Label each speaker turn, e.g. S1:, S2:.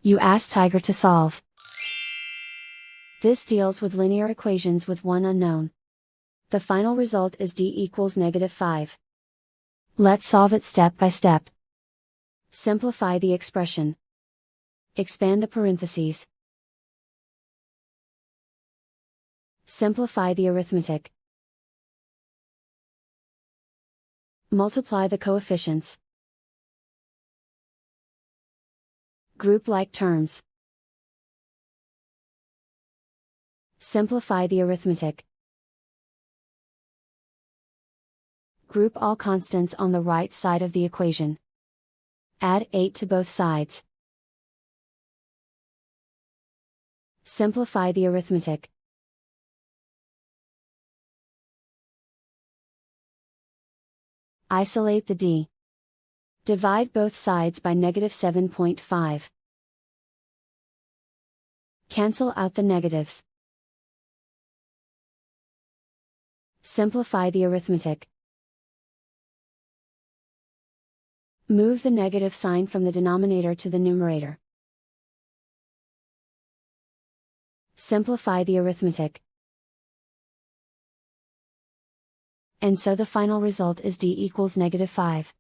S1: You ask Tiger to solve. This deals with linear equations with one unknown. The final result is d equals -5. Let's solve it step by step. Simplify the expression. Expand the parentheses. Simplify the arithmetic. Multiply the coefficients. Group like terms. Simplify the arithmetic. Group all constants on the right side of the equation. Add 8 to both sides. Simplify the arithmetic. Isolate the d. Divide both sides by -7.5. Cancel out the negatives. Simplify the arithmetic. Move the negative sign from the denominator to the numerator. Simplify the arithmetic. And so the final result is d equals -5.